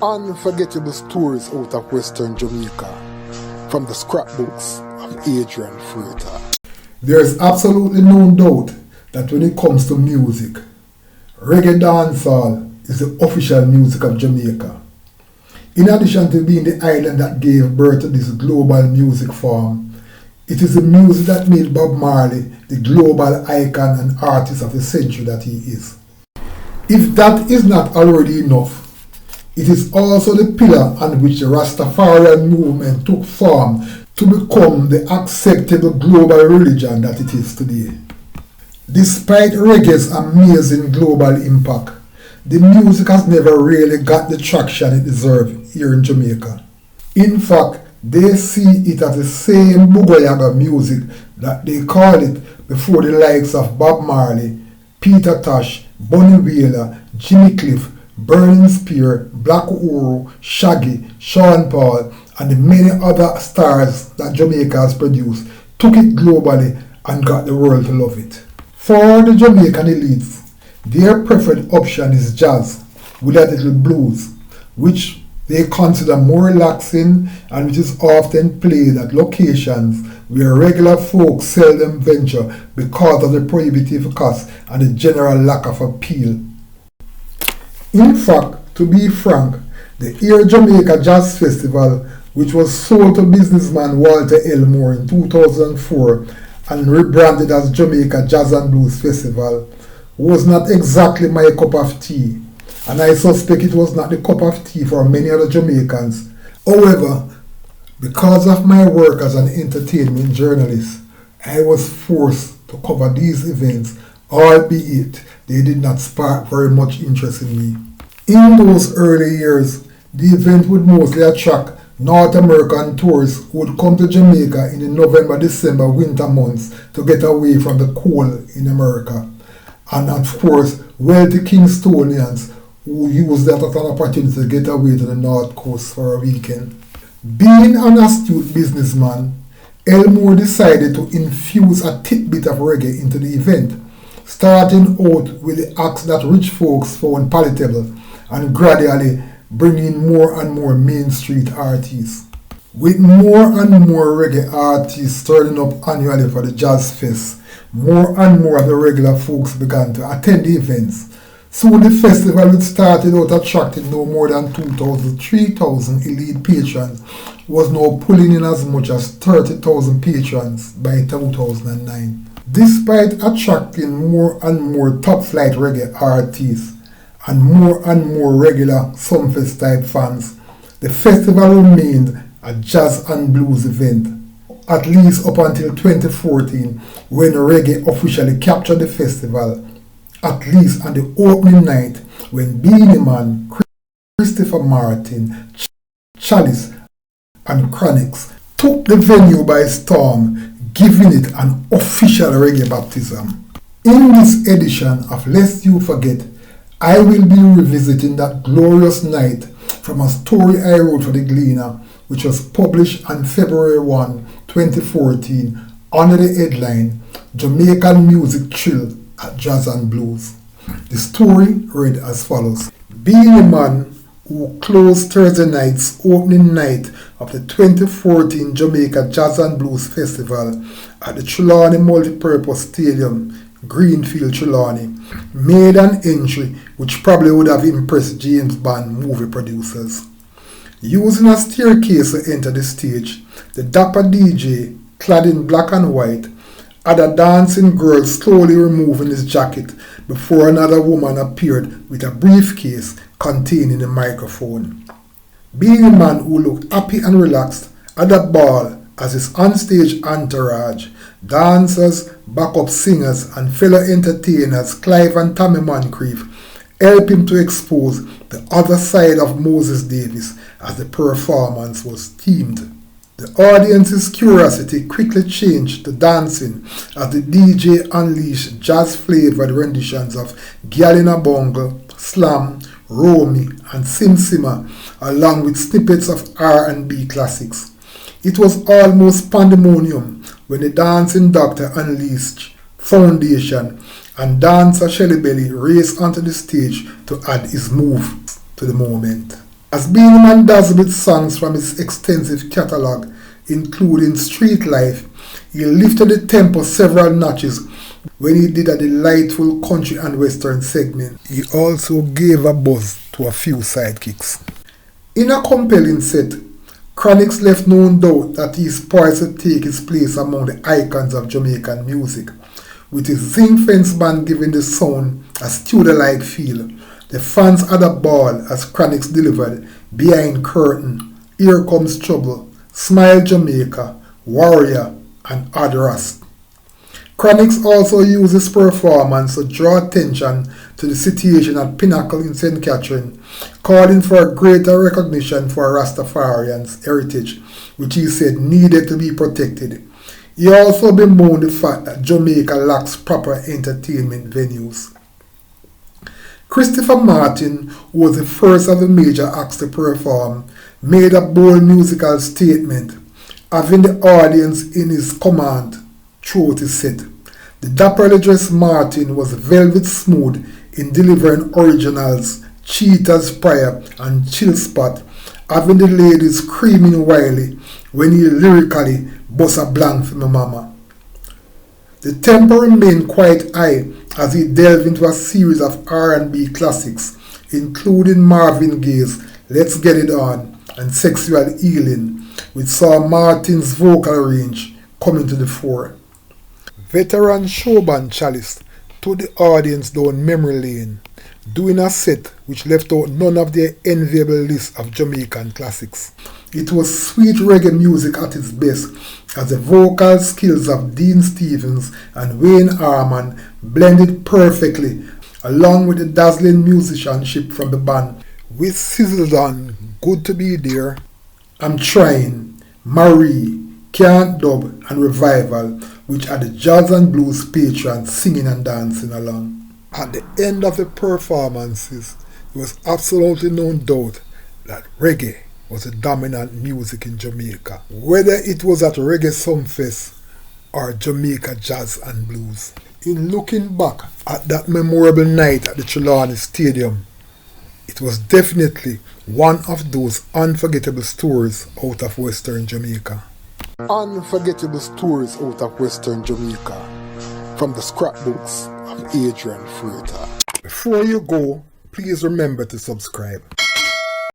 Unforgettable stories out of Western Jamaica from the scrapbooks of Adrian Freighter. There is absolutely no doubt that when it comes to music, reggae dancehall is the official music of Jamaica. In addition to being the island that gave birth to this global music form, it is the music that made Bob Marley the global icon and artist of the century that he is. If that is not already enough, it is also the pillar on which the Rastafarian movement took form to become the acceptable global religion that it is today. Despite reggae's amazing global impact, the music has never really got the traction it deserves here in Jamaica. In fact, they see it as the same bugguyagga music that they called it before the likes of Bob Marley, Peter Tosh, Bunny Wailer, Jimmy Cliff, Burning Spear, Black Uhuru, Shaggy, Sean Paul, and the many other stars that Jamaica has produced, took it globally and got the world to love it. For the Jamaican elites, their preferred option is jazz with a little blues, which they consider more relaxing and which is often played at locations where regular folks seldom venture because of the prohibitive cost and the general lack of appeal. In fact, to be frank, the Jamaica Jazz Festival, which was sold to businessman Walter Elmore in 2004 and rebranded as Jamaica Jazz and Blues Festival, was not exactly my cup of tea, and I suspect it was not the cup of tea for many other Jamaicans. However, because of my work as an entertainment journalist, I was forced to cover these events, albeit they did not spark very much interest in me. In those early years, the event would mostly attract North American tourists who would come to Jamaica in the November, December, winter months to get away from the cold in America. And of course, wealthy Kingstonians who used that as an opportunity to get away to the North Coast for a weekend. Being an astute businessman, Elmore decided to infuse a tidbit of reggae into the event, starting out with the acts that rich folks found palatable and gradually bringing more and more Main Street artists. With more and more reggae artists turning up annually for the Jazz Fest, more and more of the regular folks began to attend the events. Soon the festival, which started out attracting no more than 2,000, 3,000 elite patrons, was now pulling in as much as 30,000 patrons by 2009. Despite attracting more and more top-flight reggae artists and more regular Sumfest type fans, the festival remained a jazz and blues event, at least up until 2014, when reggae officially captured the festival, at least on the opening night when Beenie Man, Christopher Martin, Chalice and Chronixx took the venue by storm, giving it an official reggae baptism. In this edition of Lest You Forget, I will be revisiting that glorious night from a story I wrote for the Gleaner, which was published on February 1, 2014, under the headline Jamaican Music Thrill at Jazz and Blues. The story read as follows. Beenie Man, who closed Thursday night's opening night of the 2014 Jamaica Jazz and Blues Festival at the Trelawney Multipurpose Stadium, Greenfield, Trelawney, made an entry which probably would have impressed James Bond movie producers. Using a staircase to enter the stage, the dapper DJ, clad in black and white, had a dancing girl slowly removing his jacket before another woman appeared with a briefcase containing a microphone. Beenie Man, who looked happy and relaxed, had a ball as his onstage entourage, dancers, backup singers and fellow entertainers Clive and Tommy Moncrief, helped him to expose the other side of Moses Davis as the performance was themed. The audience's curiosity quickly changed to dancing as the DJ unleashed jazz-flavored renditions of Gyal in a Bungle, Slam, Romy and Sim Simmer, along with snippets of R&B classics. It was almost pandemonium when the dancing doctor unleashed Foundation and dancer Shelly Belly raced onto the stage to add his move to the moment. As Beenie Man does with songs from his extensive catalogue, including Street Life, he lifted the tempo several notches when he did a delightful country and western segment. He also gave a buzz to a few sidekicks. In a compelling set, Chronixx left no doubt that he is poised to take his place among the icons of Jamaican music, with his zinc fence band giving the sound a studio-like feel. The fans had a ball as Chronixx delivered Behind Curtain, Here Comes Trouble, Smile Jamaica, Warrior, and Others. Chronixx also used his performance to draw attention to the situation at Pinnacle in St. Catherine, calling for a greater recognition for Rastafarians' heritage, which he said needed to be protected. He also bemoaned the fact that Jamaica lacks proper entertainment venues. Christopher Martin, who was the first of the major acts to perform, made a bold musical statement, having the audience in his command throughout his set. The dapperly dressed Martin was velvet smooth in delivering originals, Cheetah's Prayer, and Chill Spot, having the ladies screaming wildly when he lyrically bust a blank for my mama. The tempo remained quite high as he delved into a series of R&B classics, including Marvin Gaye's Let's Get It On and Sexual Healing, which saw Martin's vocal range coming to the fore. Veteran showband Chalace took the audience down memory lane, doing a set which left out none of their enviable list of Jamaican classics. It was sweet reggae music at its best, as the vocal skills of Dean Stevens and Wayne Harman blended perfectly, along with the dazzling musicianship from the band. With Sizzled On, Good to Be There, I'm Trying, Marie, Can't Dub, and Revival, which are the jazz and blues patrons singing and dancing along. At the end of the performances, there was absolutely no doubt that reggae was the dominant music in Jamaica, whether it was at Reggae Sumfest or Jamaica Jazz and Blues. In looking back at that memorable night at the Chalace Stadium, it was definitely one of those unforgettable stories out of Western Jamaica. Unforgettable stories out of Western Jamaica from the scrapbooks of Adrian Freighter. Before you go, please remember to subscribe.